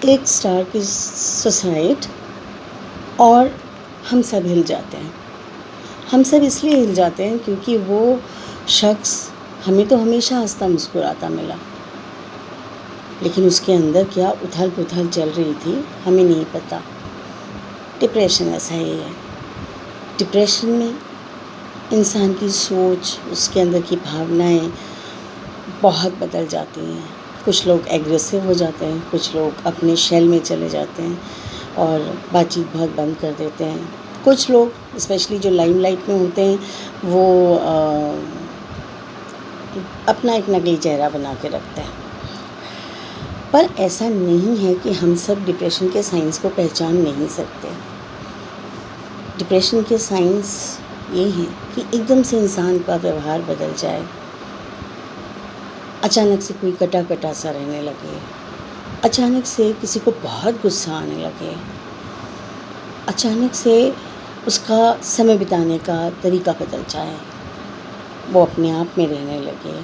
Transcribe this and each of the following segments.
एक स्टार की सोसाइट और हम सब हिल जाते हैं। हम सब इसलिए हिल जाते हैं क्योंकि वो शख्स हमें तो हमेशा हंसता मुस्कुराता मिला, लेकिन उसके अंदर क्या उथल पुथल चल रही थी हमें नहीं पता। डिप्रेशन ऐसा ही है। डिप्रेशन में इंसान की सोच, उसके अंदर की भावनाएं बहुत बदल जाती हैं। कुछ लोग एग्रेसिव हो जाते हैं, कुछ लोग अपने शेल में चले जाते हैं और बातचीत बहुत बंद कर देते हैं। कुछ लोग स्पेशली जो लाइमलाइट में होते हैं वो अपना एक नकली चेहरा बना के रखते हैं। पर ऐसा नहीं है कि हम सब डिप्रेशन के साइंस को पहचान नहीं सकते। डिप्रेशन के साइंस ये हैं कि एकदम से इंसान का व्यवहार बदल जाए, अचानक से कोई कटा कटा सा रहने लगे, अचानक से किसी को बहुत गुस्सा आने लगे, अचानक से उसका समय बिताने का तरीका बदल जाए, वो अपने आप में रहने लगे।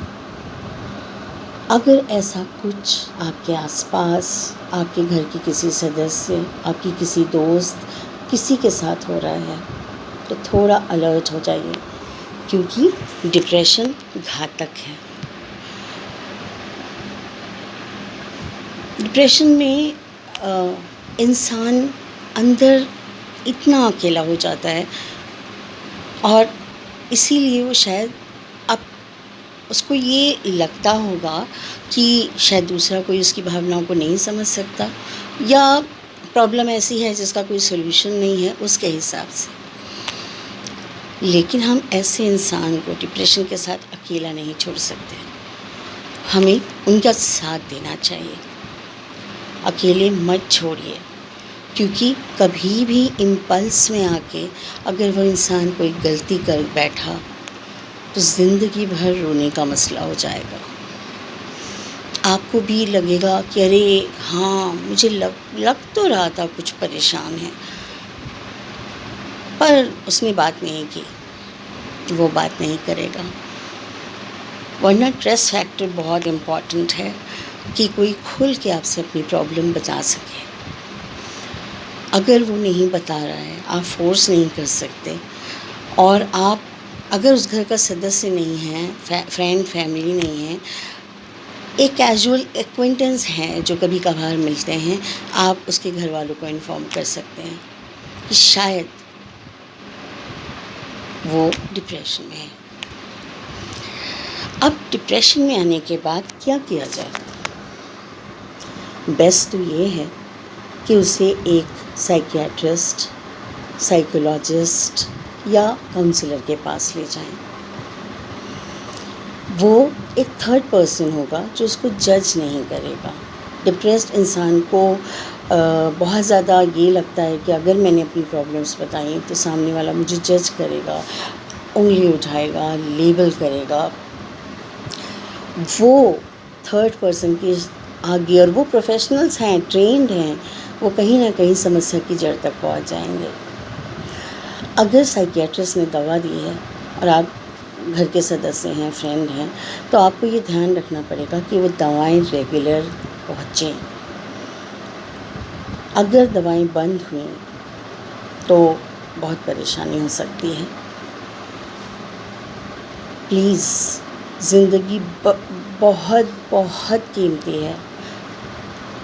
अगर ऐसा कुछ आपके आसपास, आपके घर के किसी सदस्य, आपकी किसी दोस्त, किसी के साथ हो रहा है तो थोड़ा अलर्ट हो जाइए, क्योंकि डिप्रेशन घातक है। डिप्रेशन में इंसान अंदर इतना अकेला हो जाता है और इसीलिए वो शायद अब उसको ये लगता होगा कि शायद दूसरा कोई उसकी भावनाओं को नहीं समझ सकता, या प्रॉब्लम ऐसी है जिसका कोई सॉल्यूशन नहीं है उसके हिसाब से। लेकिन हम ऐसे इंसान को डिप्रेशन के साथ अकेला नहीं छोड़ सकते, हमें उनका साथ देना चाहिए। अकेले मत छोड़िए, क्योंकि कभी भी इम्पल्स में आके अगर वो इंसान कोई गलती कर बैठा तो ज़िंदगी भर रोने का मसला हो जाएगा। आपको भी लगेगा कि अरे हाँ, मुझे लग तो रहा था कुछ परेशान है, पर उसने बात नहीं की, वो बात नहीं करेगा। वरना ट्रस्ट फैक्टर बहुत इम्पॉर्टेंट है कि कोई खुल के आपसे अपनी प्रॉब्लम बता सके। अगर वो नहीं बता रहा है, आप फोर्स नहीं कर सकते, और आप अगर उस घर का सदस्य नहीं है, फ्रेंड फैमिली नहीं है, एक कैजुअल एक्वेंटेंस है जो कभी कभार मिलते हैं, आप उसके घर वालों को इन्फॉर्म कर सकते हैं कि शायद वो डिप्रेशन में है। अब डिप्रेशन में आने के बाद क्या किया जाए? बेस्ट तो ये है कि उसे एक साइकियाट्रिस्ट, साइकोलॉजिस्ट या काउंसलर के पास ले जाएं। वो एक थर्ड पर्सन होगा जो उसको जज नहीं करेगा। डिप्रेस्ड इंसान को बहुत ज़्यादा ये लगता है कि अगर मैंने अपनी प्रॉब्लम्स बताई तो सामने वाला मुझे जज करेगा, उंगली उठाएगा, लेबल करेगा। वो थर्ड पर्सन के आगे, और वो प्रोफेशनल्स हैं, ट्रेंड हैं, वो कहीं ना कहीं समस्या की जड़ तक पहुंच जाएंगे। अगर साइकियाट्रिस्ट ने दवा दी है और आप घर के सदस्य हैं, फ्रेंड हैं, तो आपको ये ध्यान रखना पड़ेगा कि वो दवाएं रेगुलर पहुँचें। अगर दवाएं बंद हुई तो बहुत परेशानी हो सकती है। प्लीज़, ज़िंदगी बहुत बहुत कीमती है।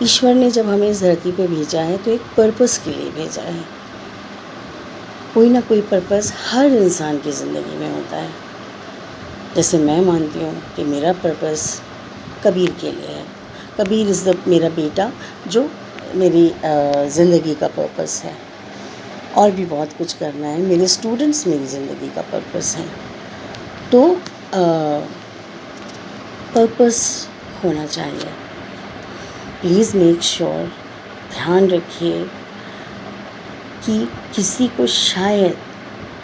ईश्वर ने जब हमें इस धरती पे भेजा है तो एक पर्पस के लिए भेजा है। कोई ना कोई पर्पस हर इंसान की ज़िंदगी में होता है। जैसे मैं मानती हूँ कि मेरा पर्पस कबीर के लिए है। कबीर इज़ मेरा बेटा जो मेरी ज़िंदगी का पर्पस है। और भी बहुत कुछ करना है। मेरे स्टूडेंट्स मेरी ज़िंदगी का पर्पस हैं। तो पर्पस होना चाहिए। प्लीज़ मेक श्योर, ध्यान रखिए कि किसी को शायद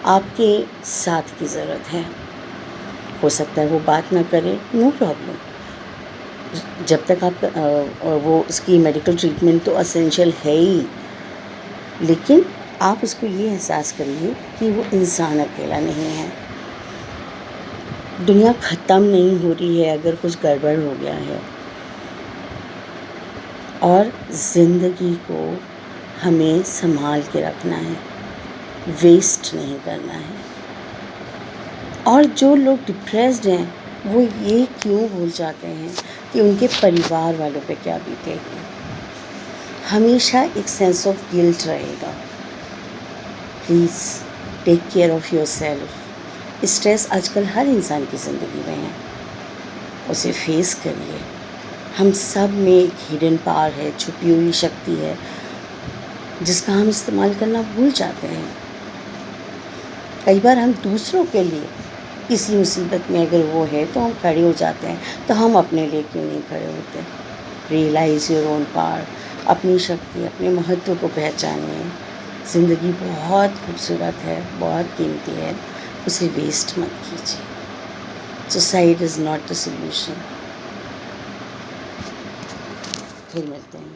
आपके साथ की ज़रूरत है। हो सकता है वो बात ना करे, नो प्रॉब्लम। जब तक आप वो उसकी मेडिकल ट्रीटमेंट तो असेंशियल है ही, लेकिन आप उसको ये एहसास करिए कि वो इंसान अकेला नहीं है। दुनिया ख़त्म नहीं हो रही है अगर कुछ गड़बड़ हो गया है। और ज़िंदगी को हमें संभाल के रखना है, वेस्ट नहीं करना है। और जो लोग डिप्रेस्ड हैं वो ये क्यों भूल जाते हैं कि उनके परिवार वालों पे क्या बीतेगी। हमेशा एक सेंस ऑफ गिल्ट रहेगा। Please take care of yourself. Stress आजकल हर इंसान की ज़िंदगी में है, उसे फेस करिए। हम सब में एक हिडन पावर है, छुपी हुई शक्ति है जिसका हम इस्तेमाल करना भूल जाते हैं। कई बार हम दूसरों के लिए किसी मुसीबत में अगर वो है तो हम खड़े हो जाते हैं, तो हम अपने लिए क्यों नहीं खड़े होते। रियलाइज़ योर ओन पावर, अपनी शक्ति, अपने महत्व को पहचानिए। ज़िंदगी बहुत खूबसूरत है, बहुत कीमती है, उसे वेस्ट मत कीजिए। Suicide is not the solution. फिर मिलते हैं।